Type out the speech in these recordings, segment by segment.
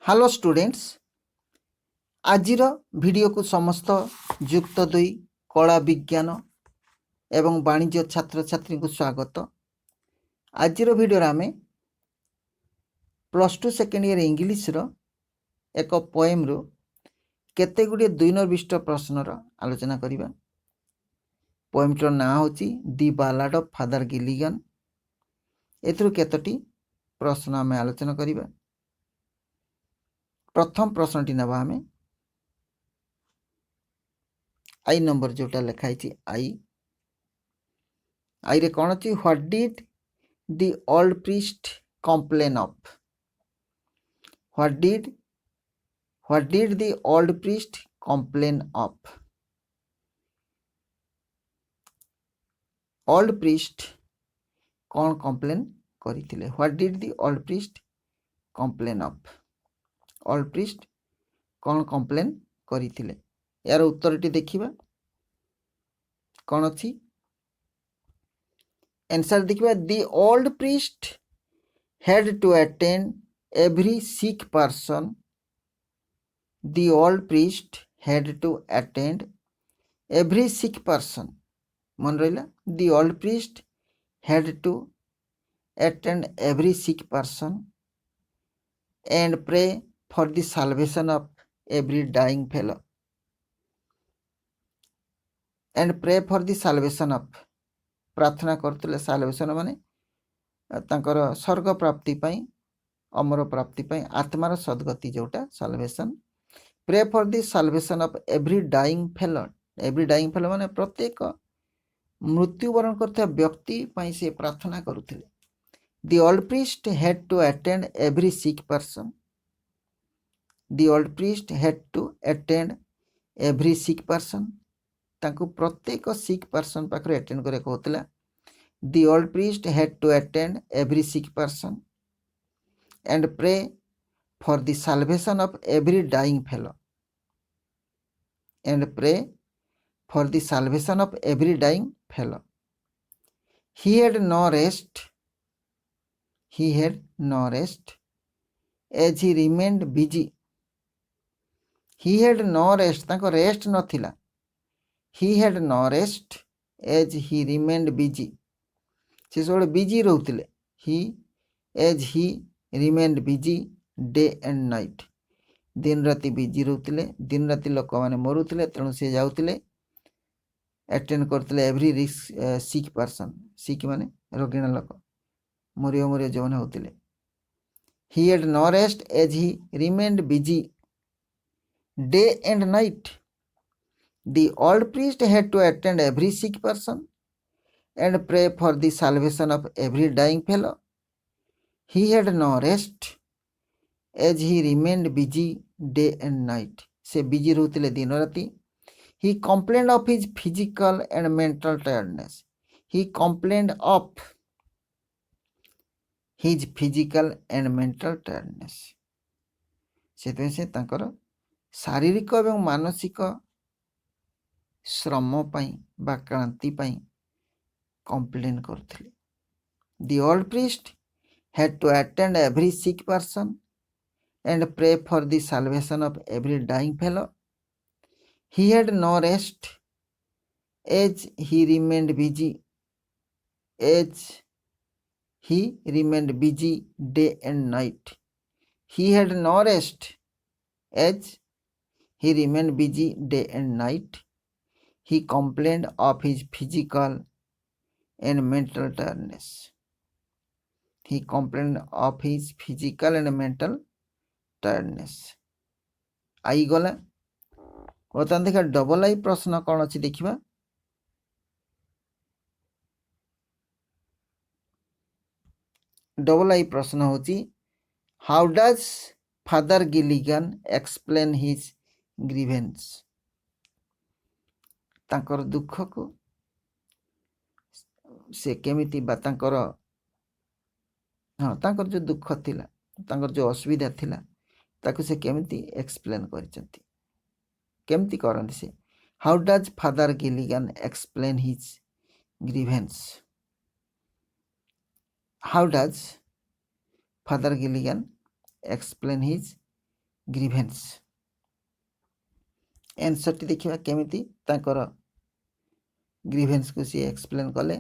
Hello students, आजिर video को समस्त युक्त दुई कला विज्ञान एवं वाणिज्य छात्र छात्री को स्वागत। आजिर वीडियो आम +2 सेकेंड ईयर इंग्लिश रो एक पोएम रो केते गुड़िए दुई निर्दिष्ट प्रश्नर आलोचना करिबा। पोएमटर ना होची दी बालाड ऑफ फादर गिलिगन। एथरु केतोटी प्रश्न आम आलोचना करिबा। प्रथम प्रश्नटी नबा आमे आई नंबर जोटा लिखाई आई रे कौन अच्छी what did the old priest complain of. What did the old priest complain of. Old priest कौन कंप्लेन करथिले। What did the old priest complain of. Old priest कौन कंप्लेन करथिले। यार उत्तरटी देखिबा कौन अच्छी आंसर देखिबा the old priest had to attend every sick person. The old priest had to attend every sick person. मन रहा the old priest had to attend every sick person and pray for the salvation of every dying fellow. And pray for the salvation of प्रार्थना करते solvation माने तांकर स्वर्ग प्राप्ति पाई अमर प्राप्ति पाई आत्मार सद्गति जोटा salvation. Pray for the salvation of every dying fellow. Every dying fellow माने प्रत्येक मृत्युवरण करता व्यक्ति पाई से प्रार्थना करुथिले। The old priest had to attend every sick person. The old priest had to attend every sick person. तांको प्रत्येक सिक पर्सन पाखरे अटेंड करे कहतला। The old priest had to attend every sick person and pray for the salvation of every dying fellow. And pray for the salvation of every dying fellow. He had no rest. He had no rest as he remained busy. He had no rest. ताको rest नथिला. He had no rest as he remained busy. से सब busy रोते। He as he remained busy day and night. दिन राति busy रोते। दिन राति लोक मैंने मरुले तेणु सी जाते अटेंड करते एवरी सिक पर्सन। सिक माने रोगिण लोक मरियो मरियो जो मैंने होते। He had no rest as he remained busy day and night. The old priest had to attend every sick person and pray for the salvation of every dying fellow. He had no rest as he remained busy day and night. से busy रहते दिन राति. He complained of his physical and mental tiredness. He complained of his physical and mental tiredness. से तांकर शारीरिक एवं मानसिक श्रम पाई बा क्रांति पाई कंप्लेन करथिले। The old priest had to attend every sick person and pray for the salvation of every dying fellow. He had no rest as he remained busy day and night. He had no rest as he remained busy day and night. He complained of his physical and mental tiredness. He complained of his physical and mental tiredness. आई गला बर्तमान देखा double आई प्रश्न कौन अच्छी देखा। Double आई प्रश्न होची how does Father Gilligan explain his grievance. तांकर दुख को से केमिति बा तांकर हाँ तांकर जो दुख थिला तांकर जो असुविधा थिला ताकु से केमिति एक्सप्लेन करिसंती केमिति करंती से। How does Father Gilligan explain his grievance. How does Father Gilligan explain his grievance answer टी देखिबा केमिति ताकर ग्रीभेन्स को सी एक्सप्लेन कले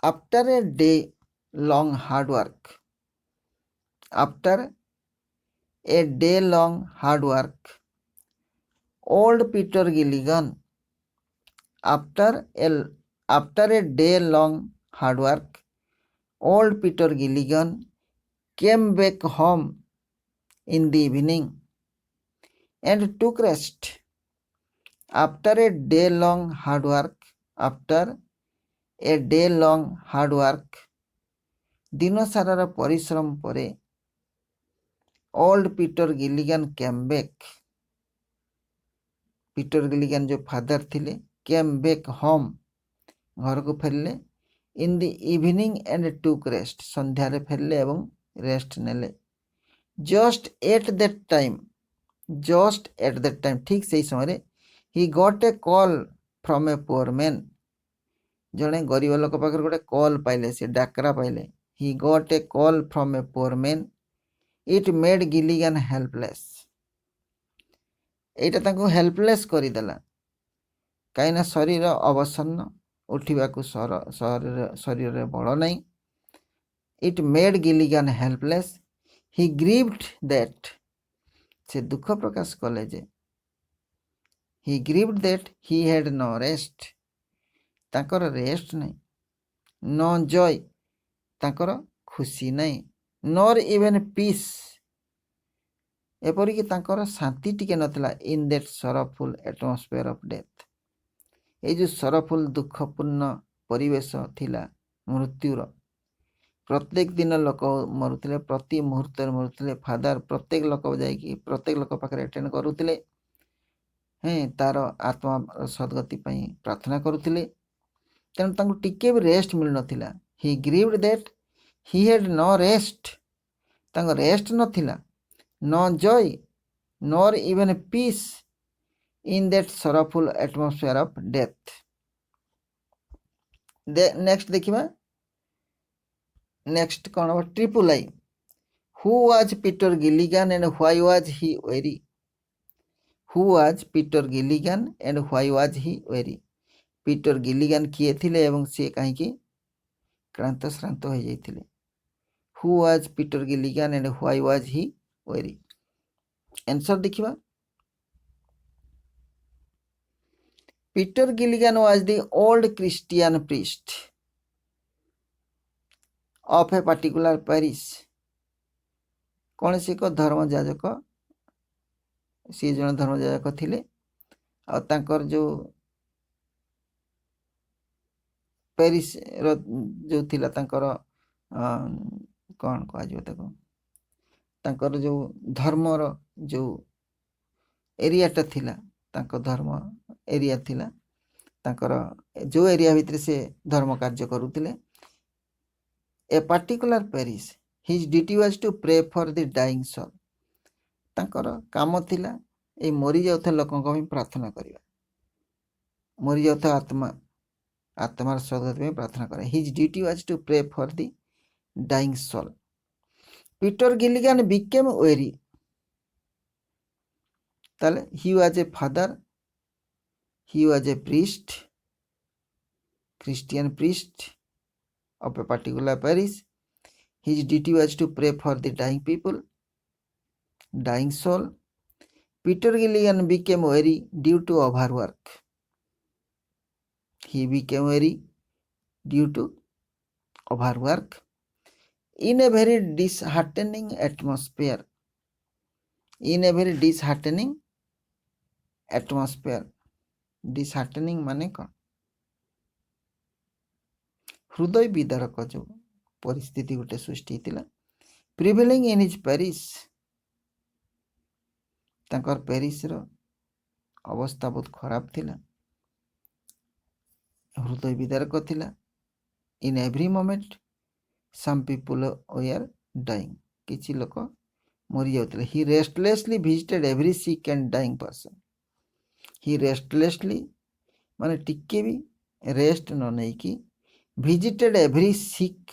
after a day long hard work after a day long hard work old Peter Gilligan after a day long hard work old Peter Gilligan came back home in the evening and took rest after a day long hard work after a day long hard work दिन सारार परिश्रम परे old Peter Gilligan came back Peter Gilligan जो father थिले came back home घर को फेरले in the evening and took rest संध्यारे फेरले एवं रेस्ट नेले जस्ट एट दैट टाइम ठीक से समय he got a call from a poor man जड़े गरीब लोक पाखर गोटे कॉल पाइले से डाकरा पाइले he got a call from a poor man it made Gilligan helpless एटा तांको हेल्पलेस करिदेला कहीं शरीर अवसन्न उठा शरीर बल नहीं it made Gilligan helpless he grieved that से दुख प्रकाश कले जे he grieved that he had no rest ताकर रेस्ट नहीं नो जॉय ताकर खुशी नहीं नॉर इवन पीस एपरिक ताकर शांति टिके नथिला in that sorrowful atmosphere of death ये जो सरफुल दुखपूर्ण परिवेश थिला मृत्युर प्रत्येक दिन लोक मरुले प्रति मुहूर्त मरुले फादर प्रत्येक लोक जाकि प्रत्येक लोक पाखे अटेंड करुले तार आत्मा सद्गति प्रार्थना करुले तेणु टिके भी रेस्ट मिल नथिला he grieved that he had no rest तांको रेस्ट नथिला no joy nor even peace in that sorrowful atmosphere of death. Next देखिबा next कौन हो triple I who was Peter Gilligan and why was he weary who was Peter Gilligan and why was he weary Peter Gilligan किए थिले एवं से कहीं की क्रांत श्रांत हो जाइथिले who was Peter Gilligan and why was he weary answer देखिबा Peter Gilligan was the old Christian priest of a particular parish. कौन सी को धर्म जाजक सी जन धर्म जाजक थिले आ तांकर जो पेरिस रो जो थिला तांकर कौन कह जो ताको तांकर जो धर्म रो जो एरियाटा थिला तांको धर्म एरिया थिला तांकर जो एरिया भितर से धर्म कार्य करुतिले a particular parish his duty was to pray for the dying soul तांकर काम थिला ए मरी जाउथा लोकन को प्रार्थना करिया मरी जाउथा आत्मार सद्गति में प्रार्थना करे his duty was to pray for the dying soul Peter Gilligan became very ताले he was a father he was a priest Christian priest of a particular parish his duty was to pray for the dying people dying soul Peter Gilligan became weary due to overwork he became weary due to overwork in a very disheartening atmosphere disheartening माने कौन हृदय विदारक जो परिस्थिति गोटे सृष्टि होता prevailing in his parish तांकर पेरिस रो अवस्था बहुत खराब थिला हृदय विदारक थिला in every moment some people were dying किछि लोक मरी जाउतले he restlessly visited every sick and dying person he restlessly माने टिके भी रेस्ट न नहीं कि विजिटेड एवरी सिक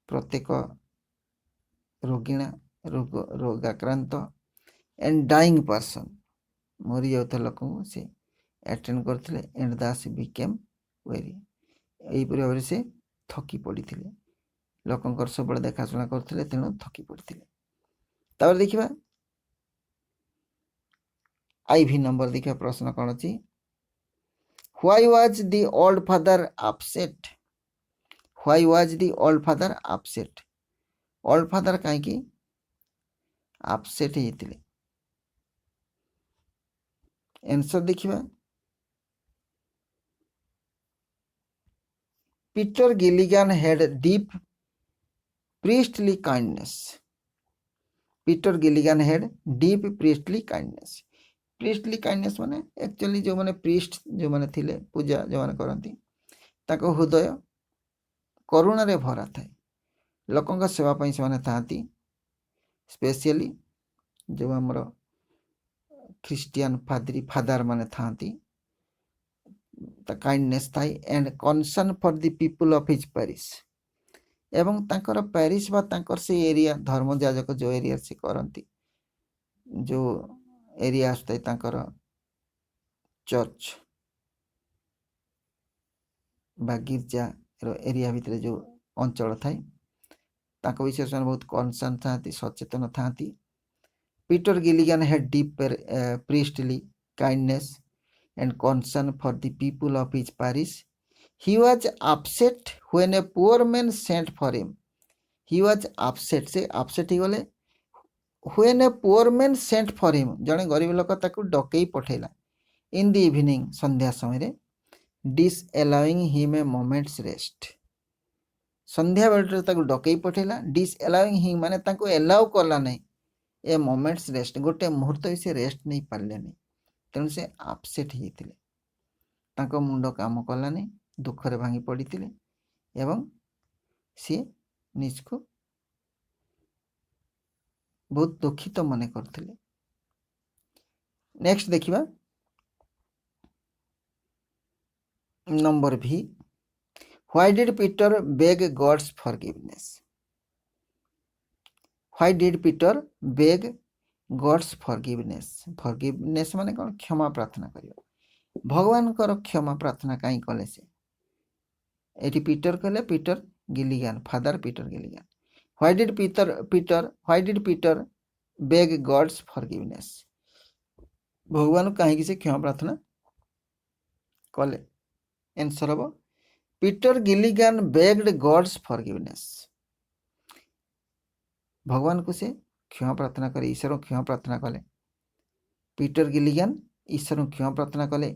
प्रत्येक ରୋଗିଣା ରୋଗାକ୍ରାନ୍ତ एंड डाइंग पर्सन मरी जाता लोक से अटेंड करते एंड दास बिकेम वेरी यहीपरि भाव से थकी पड़ी लोकंर सब देखाशुना करते तेणु थकी पड़ी देखा IV नंबर देखा प्रश्न कौन अच्छी why was the old father upset why was the old father upset old father कहीं अपसेट होते आंसर देखिए Peter Gilligan had deep priestly kindness Peter Gilligan had deep priestly kindness priestly kindness माने actually जो माने priest जो माने थिले पूजा जो माने करंती ताको हृदय करुणा रे भरा थाए लोकंक सेवा पई से माने थांती स्पेशली जो हमर ख्रिस्टियन फादर माने थांती द काइंडनेस थाई and concern for the people of his parish एवं तांकर पैरिश बा तांकर से एरिया धर्म याजक जो एरिया से करंती जो एरिया आसता तांकर चर्च बा गिरजा एरिया भितर जो अंचल थाए तांको विशेष बहुत कंसर्न थांती सचेतन थांती Peter Gilligan had deep priestly kindness and concern for the people of his parish. He was upset when a poor man sent for him. He was upset से upset ही गले when a poor man sent for him जने गरीब लोक ताकू Dakai पठेला in the evening संध्या समय रे disallowing him a moment's rest संध्या बेले ताकू डकई पठेला disallowing him माने ताकू allow करला नहीं ए मोमेंट्स रेस्ट गोटे मुहूर्त भी से रेस्ट नहीं पारे तेणु से अपसेट होते मुंड काम कलानी दुखरे भांगी पड़ी एवं सी निजको बहुत दुखित मन करते नेक्स्ट देखिबा नंबर भी why did Peter beg God's forgiveness why did Peter beg God's forgiveness माने कौन क्षमा प्रार्थना करियो भगवान कर क्षमा प्रार्थना कहीं कले से एटी पीटर कहले Peter Gilligan father Peter Gilligan why did Peter beg God's forgiveness भगवान कहीं से क्षमा प्रार्थना कले आंसर हम Peter Gilligan begged God's forgiveness भगवान को से क्षमा प्रार्थना करे ईश्वर क्षमा प्रार्थना कले पीटर गिलिगन ईश्वर क्षमा प्रार्थना कले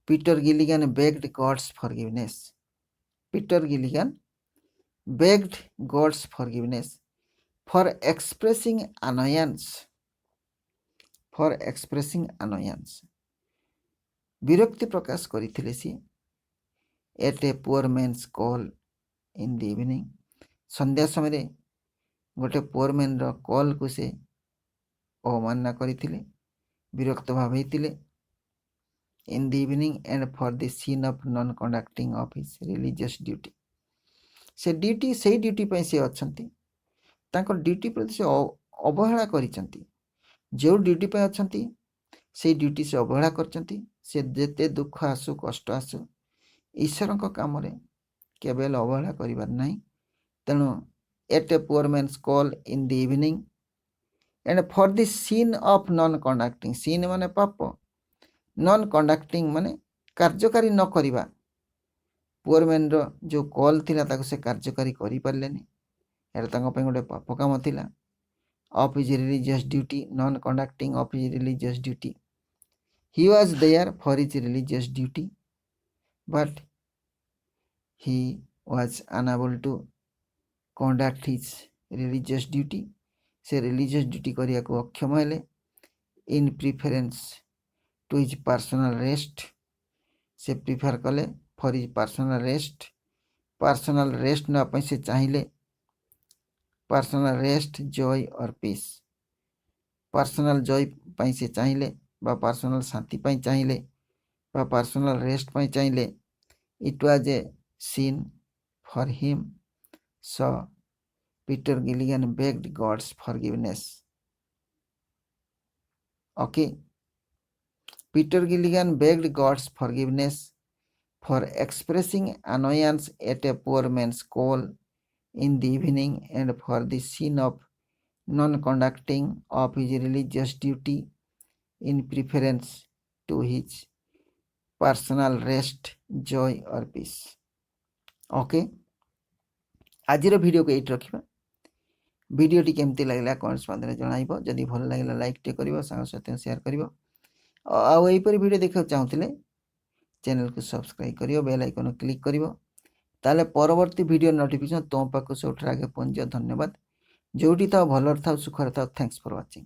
Peter Gilligan begged God's forgiveness Peter Gilligan begged God's forgiveness for expressing annoyance विरक्ति प्रकाश करथिले सी at a poor man's call in the evening संध्या समय रे गोटे पुअर मैन रो कॉल को से अवमानना करथिले विरक्त भाव हेतिले in the evening and for the sin of non conducting of his religious duty से ड्यूटी से ड्यूटी पे से अछंती तांकर ड्यूटी प्रति से अवहेला करिसंती जो ड्यूटी पे अछंती से ड्यूटी से अवहेला करचंती से जेते दुख आसु कष्ट आसु ईश्वर को काम रे केवल अवहेला करिबार नाही तेणु at a poor man's call in the evening and for the sin of non conducting sin माने पाप नॉन कंडक्टिंग माने कार्यकारी न करिबा पुअर मैन रो जो कॉल थिला ताको से कार्यकारी करि परलेनी एटा तांको पे गोटे पाप काम थिला of his religious duty non conducting of his religious duty he was there for his religious duty but he was unable to conduct his religious duty से रिलीजियस ड्यूटी करिया को अक्षम हेले in preference to his personal rest से prefer कले for his personal rest ना से चाहिए पर्सनल रेस्ट जॉय और पीस पर्सनल जॉय पाई से चाहिए बा पर्सनल शांति पाई चाहिए बा पर्सनल रेस्ट पाई चाहिए it was a sin for him so Peter Gilligan begged God's forgiveness. Okay. Peter Gilligan begged God's forgiveness for expressing annoyance at a poor man's call in the evening and for the sin of non-conducting of his religious duty in preference to his personal rest, joy or peace. Okay. आजिर video को एट रखा वीडियोटी केमती लगला comments माध्यम जन जदि भल लगे लाइक टे कर सांग सहित सेयार कर आईपरी वीडियो देखा चाहूले चैनल को सब्सक्राइब कर बेल आइकन क्लिक कर ताले परवर्ती वीडियो नोटिफिकेशन तुम पाक सब आगे पहुंच। धन्यवाद। जोटी था भलर था सुखर था। Thanks for watching.